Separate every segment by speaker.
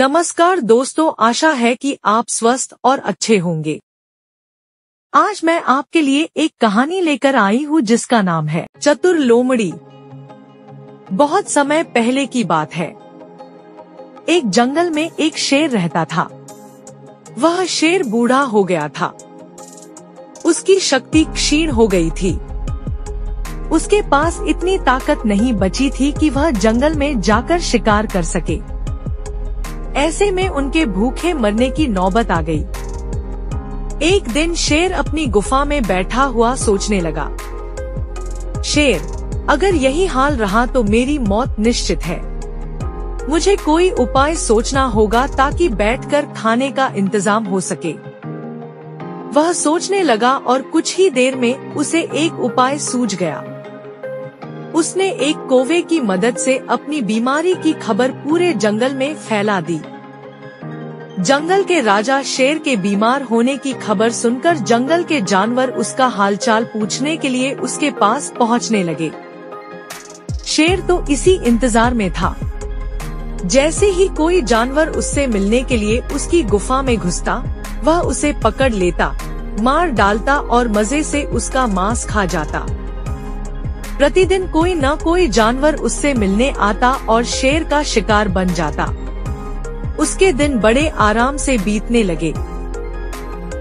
Speaker 1: नमस्कार दोस्तों, आशा है कि आप स्वस्थ और अच्छे होंगे। आज मैं आपके लिए एक कहानी लेकर आई हूँ जिसका नाम है चतुर लोमड़ी। बहुत समय पहले की बात है। एक जंगल में एक शेर रहता था। वह शेर बूढ़ा हो गया था। उसकी शक्ति क्षीण हो गई थी। उसके पास इतनी ताकत नहीं बची थी कि वह जंगल में जाकर शिकार कर सके। ऐसे में उनके भूखे मरने की नौबत आ गई। एक दिन शेर अपनी गुफा में बैठा हुआ सोचने लगा, शेर, अगर यही हाल रहा तो मेरी मौत निश्चित है। मुझे कोई उपाय सोचना होगा ताकि बैठकर खाने का इंतजाम हो सके। वह सोचने लगा और कुछ ही देर में उसे एक उपाय सूझ गया। उसने एक कौवे की मदद से अपनी बीमारी की खबर पूरे जंगल में फैला दी। जंगल के राजा शेर के बीमार होने की खबर सुनकर जंगल के जानवर उसका हालचाल पूछने के लिए उसके पास पहुंचने लगे। शेर तो इसी इंतजार में था। जैसे ही कोई जानवर उससे मिलने के लिए उसकी गुफा में घुसता, वह उसे पकड़ लेता, मार डालता और मजे से उसका मांस खा जाता। प्रतिदिन कोई न कोई जानवर उससे मिलने आता और शेर का शिकार बन जाता। उसके दिन बड़े आराम से बीतने लगे।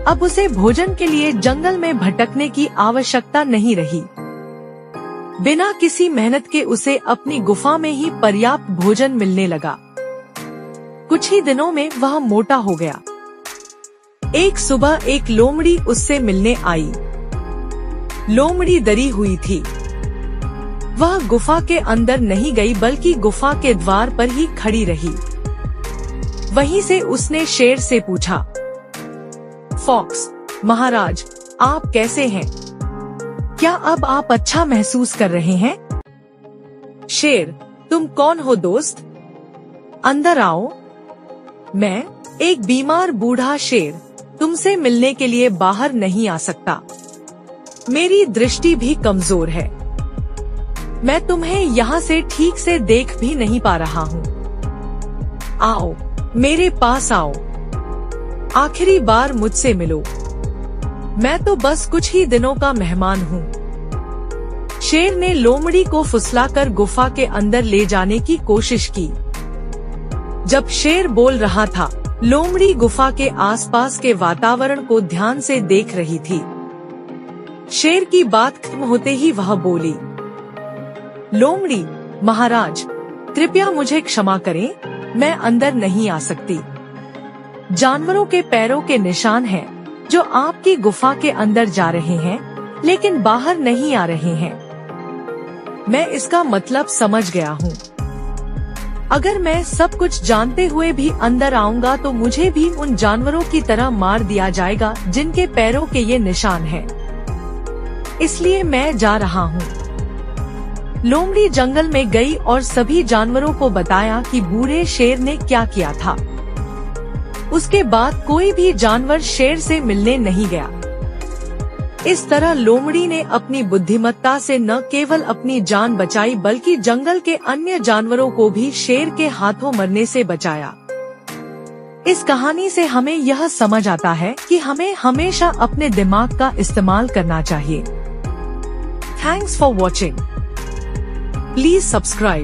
Speaker 1: अब उसे भोजन के लिए जंगल में भटकने की आवश्यकता नहीं रही। बिना किसी मेहनत के उसे अपनी गुफा में ही पर्याप्त भोजन मिलने लगा। कुछ ही दिनों में वह मोटा हो गया। एक सुबह एक लोमड़ी उससे मिलने आई। लोमड़ी डरी हुई थी। वह गुफा के अंदर नहीं गई बल्कि गुफा के द्वार पर ही खड़ी रही। वहीं से उसने शेर से पूछा, फॉक्स महाराज, आप कैसे हैं? क्या अब आप अच्छा महसूस कर रहे हैं? शेर, तुम कौन हो दोस्त? अंदर आओ। मैं एक बीमार बूढ़ा शेर तुमसे मिलने के लिए बाहर नहीं आ सकता। मेरी दृष्टि भी कमजोर है। मैं तुम्हें यहाँ से ठीक से देख भी नहीं पा रहा हूँ। आओ, मेरे पास आओ। आखिरी बार मुझसे मिलो। मैं तो बस कुछ ही दिनों का मेहमान हूँ। शेर ने लोमड़ी को फुसलाकर गुफा के अंदर ले जाने की कोशिश की। जब शेर बोल रहा था, लोमड़ी गुफा के आसपास के वातावरण को ध्यान से देख रही थी। शेर की बात खत्म होते ही वह बोली, लोमड़ी महाराज, कृपया मुझे क्षमा करें, मैं अंदर नहीं आ सकती। जानवरों के पैरों के निशान हैं, जो आपकी गुफा के अंदर जा रहे हैं, लेकिन बाहर नहीं आ रहे हैं। मैं इसका मतलब समझ गया हूँ। अगर मैं सब कुछ जानते हुए भी अंदर आऊंगा तो मुझे भी उन जानवरों की तरह मार दिया जाएगा जिनके पैरों के ये निशान हैं। इसलिए मैं जा रहा हूँ। लोमड़ी जंगल में गई और सभी जानवरों को बताया कि बूढ़े शेर ने क्या किया था। उसके बाद कोई भी जानवर शेर से मिलने नहीं गया। इस तरह लोमड़ी ने अपनी बुद्धिमत्ता से न केवल अपनी जान बचाई बल्कि जंगल के अन्य जानवरों को भी शेर के हाथों मरने से बचाया। इस कहानी से हमें यह समझ आता है कि हमें हमेशा अपने दिमाग का इस्तेमाल करना चाहिए। Thanks for watching. Please subscribe.